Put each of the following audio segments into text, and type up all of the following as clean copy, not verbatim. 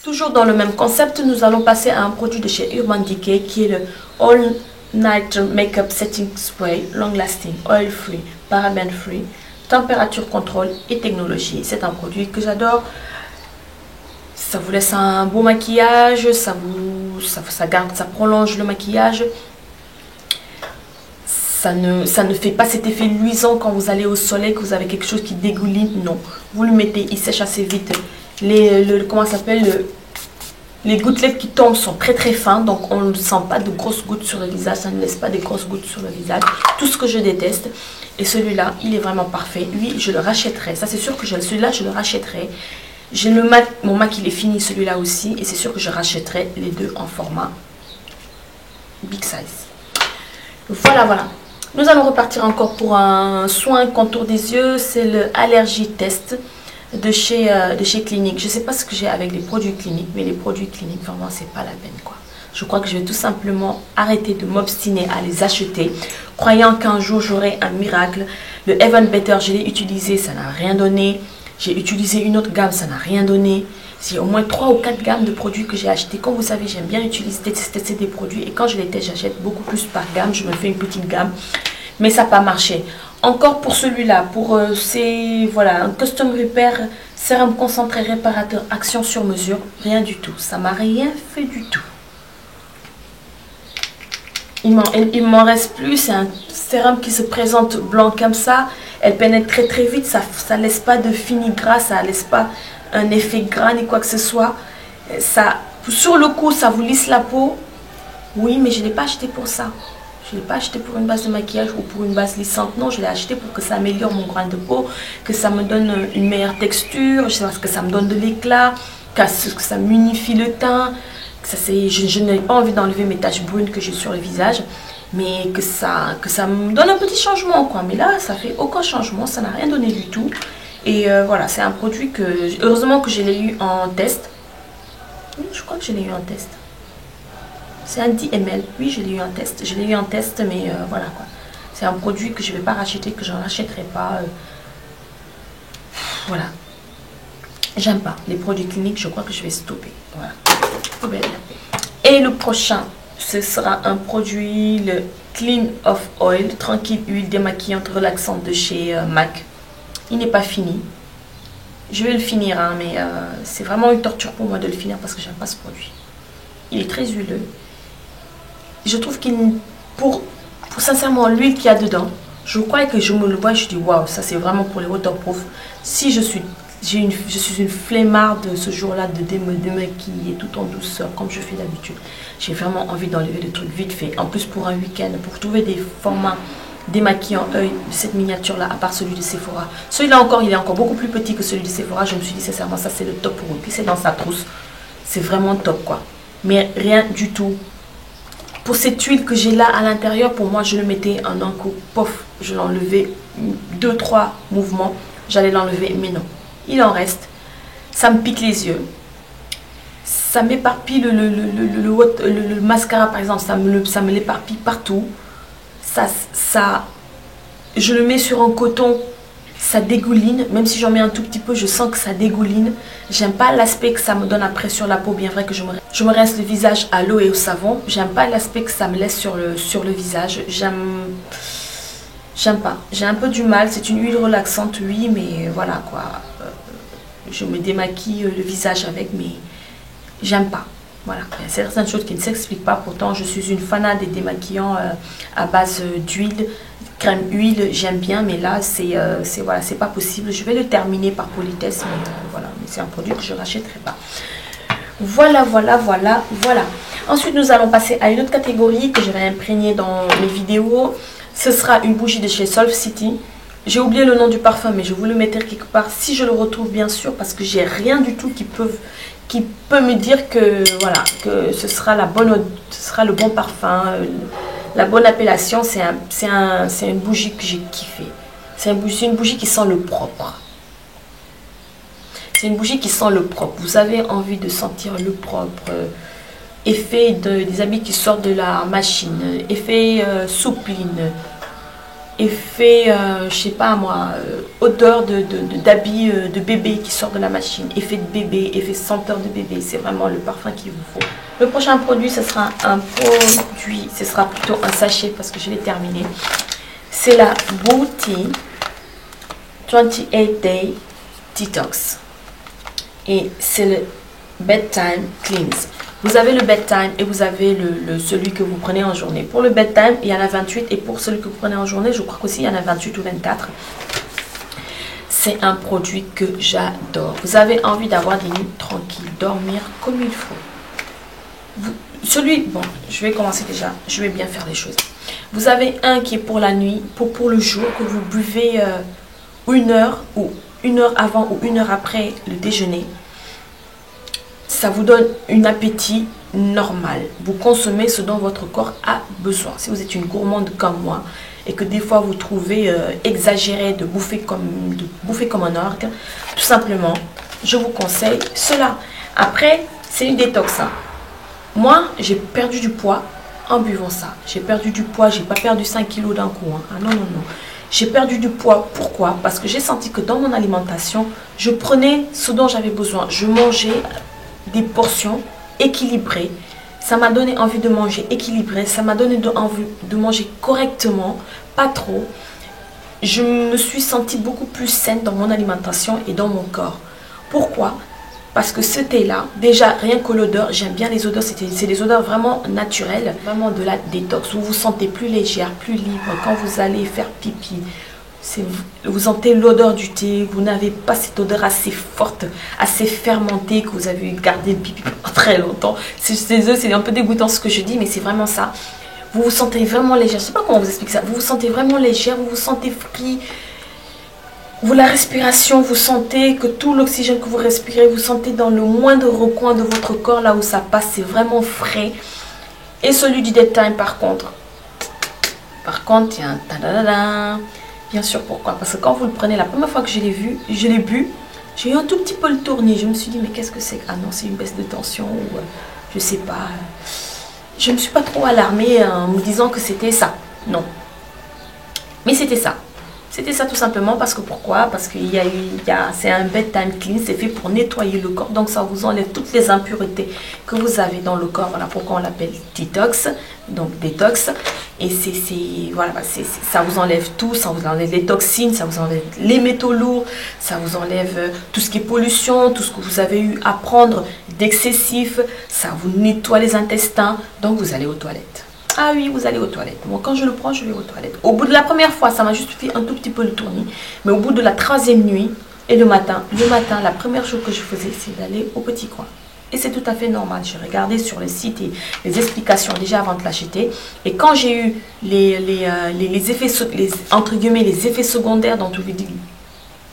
Toujours dans le même concept, nous allons passer à un produit de chez Urban Decay qui est le All Night Makeup Setting Spray Long Lasting, Oil Free, Paraben Free, Température Contrôle et Technologie. C'est un produit que j'adore. Ça vous laisse un beau maquillage, ça prolonge le maquillage. Ça ne fait pas cet effet luisant quand vous allez au soleil, que vous avez quelque chose qui dégouline. Non, vous le mettez, il sèche assez vite. Comment ça s'appelle, les gouttelettes qui tombent sont très très fins, donc on ne sent pas de grosses gouttes sur le visage, ça ne laisse pas des grosses gouttes sur le visage. Tout ce que je déteste. Et celui-là, il est vraiment parfait. Lui, je le rachèterai. Ça, c'est sûr que celui-là, je le rachèterai. J'ai mon MAC, il est fini, celui-là aussi. Et c'est sûr que je rachèterai les deux en format big size. Voilà, voilà. Nous allons repartir encore pour un soin contour des yeux. C'est le Allergie Test de chez Clinique. Je ne sais pas ce que j'ai avec les produits Clinique, mais les produits Clinique, vraiment, c'est pas la peine, quoi. Je crois que je vais tout simplement arrêter de m'obstiner à les acheter, croyant qu'un jour j'aurai un miracle. Le Even Better, je l'ai utilisé, ça n'a rien donné. J'ai utilisé une autre gamme, ça n'a rien donné. C'est au moins 3 ou 4 gammes de produits que j'ai acheté. Comme vous savez, j'aime bien tester des produits. Et quand je les teste, j'achète beaucoup plus par gamme. Je me fais une petite gamme. Mais ça n'a pas marché. Encore pour celui-là, pour voilà, un Custom Repair sérum concentré réparateur action sur mesure. Rien du tout. Ça m'a rien fait du tout. Il m'en reste plus. C'est un sérum qui se présente blanc comme ça. Elle pénètre très très vite. Ça laisse pas de fini gras. Ça laisse pas un effet gras ni quoi que ce soit. Sur le coup, ça vous lisse la peau. Oui, mais je ne l'ai pas acheté pour ça. Je ne l'ai pas acheté pour une base de maquillage ou pour une base lissante. Non, je l'ai acheté pour que ça améliore mon grain de peau, que ça me donne une meilleure texture, que ça me donne de l'éclat, que ça m'unifie le teint. Je n'ai pas envie d'enlever mes taches brunes que j'ai sur le visage, mais que ça me donne un petit changement, quoi. Mais là, ça fait aucun changement, ça n'a rien donné du tout. Et voilà, c'est un produit que, heureusement que je l'ai eu en test. Oui, je crois que je l'ai eu en test. C'est un 10 ml. Oui, je l'ai eu en test. Je l'ai eu en test, mais voilà, quoi. C'est un produit que je ne vais pas racheter, que je ne rachèterai pas. Voilà. J'aime pas. Les produits cliniques, je crois que je vais stopper. Voilà. Et le prochain, ce sera un produit, le Clean Off Oil, tranquille huile démaquillante relaxante de chez MAC. Il n'est pas fini. Je vais le finir, hein, mais c'est vraiment une torture pour moi de le finir parce que j'aime pas ce produit. Il est très huileux. Je trouve qu'il, pour sincèrement l'huile qu'il y a dedans, je crois que je me le vois, je dis waouh, ça c'est vraiment pour les waterproof. Si je suis une flemmarde ce jour-là de me démaquiller tout en douceur comme je fais d'habitude, j'ai vraiment envie d'enlever le truc vite fait. En plus pour un week-end, pour trouver des formats démaquillant œil de cette miniature là, à part celui de Sephora. Celui-là encore, il est encore beaucoup plus petit que celui de Sephora. Je me suis dit sincèrement, ça c'est le top pour vous. Puis c'est dans sa trousse, c'est vraiment top, quoi. Mais rien du tout. Pour cette huile que j'ai là à l'intérieur, pour moi je le mettais en un coup, pof, je l'enlevais 2-3 mouvements, j'allais l'enlever, mais non, il en reste. Ça me pique les yeux, ça m'éparpille le mascara par exemple, ça me l'éparpille partout. Je le mets sur un coton, ça dégouline, même si j'en mets un tout petit peu, je sens que ça dégouline. J'aime pas l'aspect que ça me donne après sur la peau, bien vrai que je me rince le visage à l'eau et au savon. J'aime pas l'aspect que ça me laisse sur le visage. J'aime pas. J'ai un peu du mal, c'est une huile relaxante, oui, mais voilà quoi. Je me démaquille le visage avec, mais j'aime pas. Voilà, il y a certaines choses qui ne s'expliquent pas. Pourtant, je suis une fanat des démaquillants à base d'huile, crème huile, j'aime bien, mais là, voilà, c'est pas possible. Je vais le terminer par politesse, mais voilà, mais c'est un produit que je ne rachèterai pas. Voilà, voilà, voilà, voilà. Ensuite, nous allons passer à une autre catégorie que je vais imprégner dans mes vidéos. Ce sera une bougie de chez Solve City. J'ai oublié le nom du parfum, mais je vous le mettrai quelque part si je le retrouve, bien sûr, parce que j'ai rien du tout qui peut me dire que voilà, que ce sera le bon parfum, la bonne appellation. C'est une bougie que j'ai kiffé. C'est une bougie qui sent le propre. C'est une bougie qui sent le propre. Vous avez envie de sentir le propre. Effet des habits qui sortent de la machine. Effet soupline. effet, je sais pas moi, odeur d'habit de bébé qui sort de la machine, effet de bébé, effet senteur de bébé, c'est vraiment le parfum qu'il vous faut. Le prochain produit, ce sera un produit, ce sera plutôt un sachet parce que je l'ai terminé. C'est la Booty 28 Day Detox et c'est le Bedtime Cleanse. Vous avez le bedtime et vous avez celui que vous prenez en journée. Pour le bedtime, il y en a 28 et pour celui que vous prenez en journée, je crois qu'aussi il y en a 28 ou 24. C'est un produit que j'adore. Vous avez envie d'avoir des nuits tranquilles, dormir comme il faut. Bon, je vais commencer déjà, je vais bien faire les choses. Vous avez un qui est pour la nuit, pour le jour, que vous buvez 1 heure ou 1 heure avant ou 1 heure après le déjeuner. Ça vous donne un appétit normal. Vous consommez ce dont votre corps a besoin. Si vous êtes une gourmande comme moi et que des fois vous trouvez exagéré de bouffer comme un orgue, tout simplement, je vous conseille cela. Après, c'est une détox. Hein. Moi, j'ai perdu du poids en buvant ça. J'ai perdu du poids, j'ai pas perdu 5 kilos d'un coup. Hein. Ah non, non, non. J'ai perdu du poids. Pourquoi? Parce que j'ai senti que dans mon alimentation, je prenais ce dont j'avais besoin. Je mangeais des portions équilibrées. Ça m'a donné envie de manger équilibré. Ça m'a donné envie de manger correctement, pas trop. Je me suis sentie beaucoup plus saine dans mon alimentation et dans mon corps. Pourquoi? Parce que ce thé-là, déjà, rien que l'odeur, j'aime bien les odeurs, c'est des odeurs vraiment naturelles, vraiment de la détox. Vous vous sentez plus légère, plus libre quand vous allez faire pipi. Vous sentez l'odeur du thé, vous n'avez pas cette odeur assez forte, assez fermentée que vous avez gardé le pipi pendant très longtemps. C'est un peu dégoûtant ce que je dis, mais c'est vraiment ça. Vous vous sentez vraiment légère, je ne sais pas comment vous expliquer ça. Vous vous sentez vraiment légère, vous vous sentez free. La respiration, vous sentez que tout l'oxygène que vous respirez, vous sentez dans le moindre recoin de votre corps, là où ça passe, c'est vraiment frais. Et celui du Bedtime, par contre, il y a un tadadada. Bien sûr, pourquoi? Parce que quand vous le prenez, la première fois que je l'ai bu, j'ai eu un tout petit peu le tournis. Je me suis dit, mais qu'est-ce que c'est? Ah non, c'est une baisse de tension ou je sais pas. Je ne me suis pas trop alarmée en me disant que c'était ça. Non. Mais c'était ça. C'était ça tout simplement parce que pourquoi? Parce que c'est un bedtime clean, c'est fait pour nettoyer le corps. Donc ça vous enlève toutes les impuretés que vous avez dans le corps. Voilà pourquoi on l'appelle detox. Donc détox. Et voilà, ça vous enlève tout, ça vous enlève les toxines, ça vous enlève les métaux lourds, ça vous enlève tout ce qui est pollution, tout ce que vous avez eu à prendre d'excessif, ça vous nettoie les intestins, donc vous allez aux toilettes. Ah oui, vous allez aux toilettes. Moi, quand je le prends, je vais aux toilettes. Au bout de la première fois, ça m'a juste fait un tout petit peu le tournis. Mais au bout de la 3e nuit et le matin, la première chose que je faisais, c'est d'aller au petit coin. Et c'est tout à fait normal. J'ai regardé sur le site et les explications déjà avant de l'acheter. Et quand j'ai eu les effets, entre guillemets, les effets secondaires dont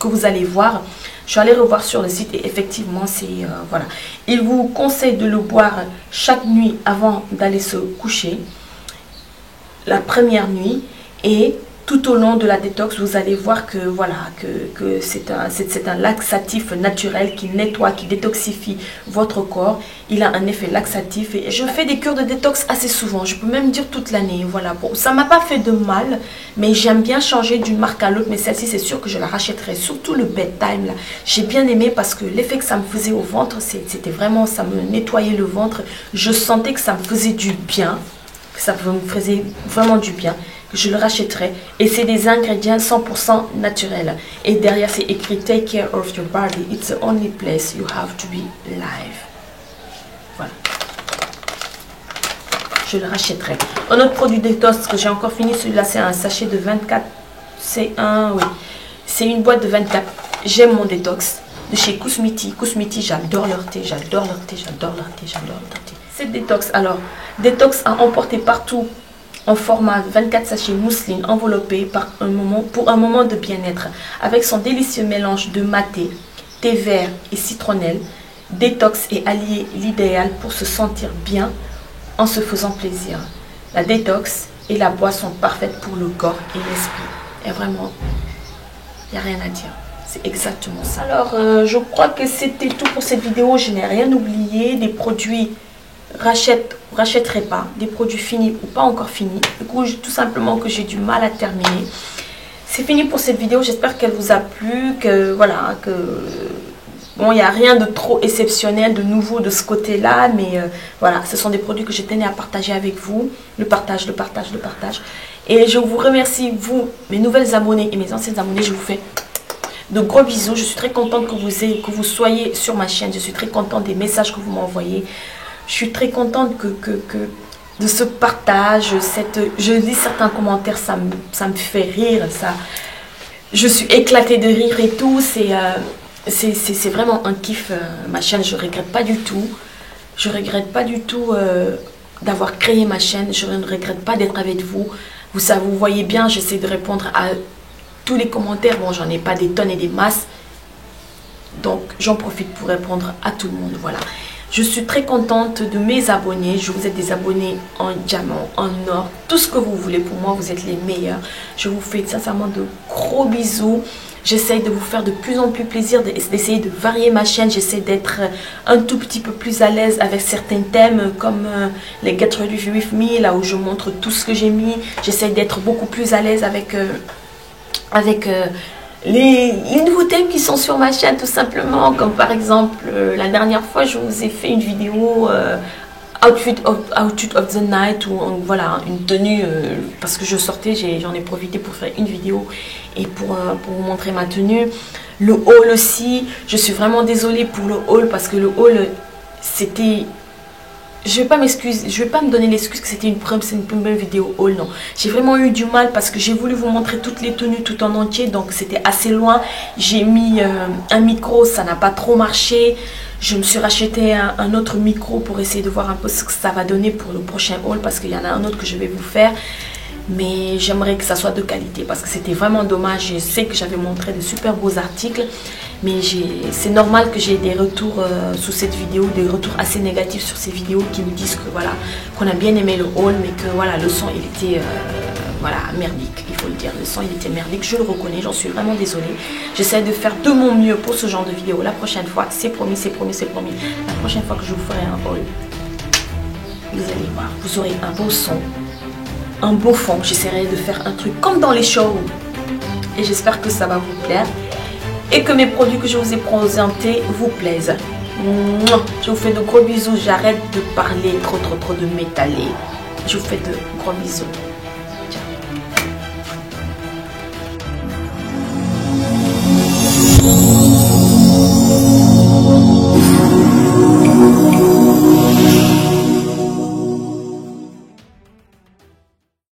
que vous allez voir, je suis allée revoir sur le site et effectivement, voilà. Il vous conseille de le boire chaque nuit avant d'aller se coucher. La première nuit et tout au long de la détox, vous allez voir que voilà que c'est un laxatif naturel qui nettoie, qui détoxifie votre corps. Il a un effet laxatif et je fais des cures de détox assez souvent. Je peux même dire toute l'année. Voilà, bon, ça m'a pas fait de mal, mais j'aime bien changer d'une marque à l'autre. Mais celle-ci, c'est sûr que je la rachèterai. Surtout le bedtime là, j'ai bien aimé parce que l'effet que ça me faisait au ventre, c'était vraiment, ça me nettoyait le ventre. Je sentais que ça me faisait du bien, que ça me faisait vraiment du bien. Je le rachèterai et c'est des ingrédients 100% naturels et derrière c'est écrit take care of your body, it's the only place you have to be alive. Voilà, je le rachèterai. Un autre produit détox que j'ai encore fini, celui-là c'est un sachet de 24, c'est une boîte de 24. J'aime mon détox de chez Kousmiti. J'adore leur thé, j'adore leur thé. Cette détox, alors détox à emporter partout en format 24 sachets mousseline enveloppé pour un moment de bien-être. Avec son délicieux mélange de maté, thé vert et citronnelle, détox est allié l'idéal pour se sentir bien en se faisant plaisir. La détox est la boisson parfaite pour le corps et l'esprit. Et vraiment, il n'y a rien à dire. C'est exactement ça. Alors, je crois que c'était tout pour cette vidéo. Je n'ai rien oublié. Des produits rachèterai pas des produits finis ou pas encore finis. Du coup, tout simplement que j'ai du mal à terminer. C'est fini pour cette vidéo. J'espère qu'elle vous a plu, que voilà, que bon, il n'y a rien de trop exceptionnel, de nouveau de ce côté-là, mais voilà, ce sont des produits que je tenais à partager avec vous. Le partage. Et je vous remercie, vous, mes nouvelles abonnés et mes anciennes abonnés. Je vous fais de gros bisous. Je suis très contente que vous soyez sur ma chaîne. Je suis très contente des messages que vous m'envoyez. Je suis très contente de ce partage. Je lis certains commentaires, ça me fait rire. Je suis éclatée de rire et tout. C'est vraiment un kiff, ma chaîne. Je regrette pas du tout. Je regrette pas du tout d'avoir créé ma chaîne. Je ne regrette pas d'être avec vous. Vous voyez bien, j'essaie de répondre à tous les commentaires. Bon, j'en ai pas des tonnes et des masses. Donc, j'en profite pour répondre à tout le monde. Voilà. Je suis très contente de mes abonnés. Vous êtes des abonnés en diamant, en or, tout ce que vous voulez. Pour moi, vous êtes les meilleurs. Je vous fais sincèrement de gros bisous. J'essaye de vous faire de plus en plus plaisir, d'essayer de varier ma chaîne. J'essaie d'être un tout petit peu plus à l'aise avec certains thèmes comme les Get Ready With Me, là où je montre tout ce que j'ai mis. J'essaie d'être beaucoup plus à l'aise avec les nouveaux thèmes qui sont sur ma chaîne, tout simplement. Comme par exemple, la dernière fois, je vous ai fait une vidéo Outfit of the Night, ou voilà, une tenue, parce que je sortais, j'en ai profité pour faire une vidéo et pour vous montrer ma tenue. Le haul aussi, je suis vraiment désolée pour le haul, parce que le haul, c'était... Je vais pas m'excuser, je vais pas me donner l'excuse que c'était une première vidéo haul, non. J'ai vraiment eu du mal parce que j'ai voulu vous montrer toutes les tenues tout en entier, donc c'était assez loin. J'ai mis un micro, ça n'a pas trop marché. Je me suis racheté un autre micro pour essayer de voir un peu ce que ça va donner pour le prochain haul, parce qu'il y en a un autre que je vais vous faire. Mais j'aimerais que ça soit de qualité, parce que c'était vraiment dommage. Je sais que j'avais montré de super beaux articles, mais c'est normal que j'ai des retours sous cette vidéo, des retours assez négatifs sur ces vidéos qui me disent que voilà, qu'on a bien aimé le haul, mais que voilà, le son il était voilà, merdique, il faut le dire. Le son il était merdique, je le reconnais, j'en suis vraiment désolée. J'essaie de faire de mon mieux pour ce genre de vidéo. La prochaine fois, c'est promis, c'est promis, c'est promis. La prochaine fois que je vous ferai un haul, vous allez voir, vous aurez un beau son, un beau fond. J'essaierai de faire un truc comme dans les shows, et j'espère que ça va vous plaire et que mes produits que je vous ai présentés vous plaisent. Je vous fais de gros bisous. J'arrête de parler trop de m'étaler. Je vous fais de gros bisous.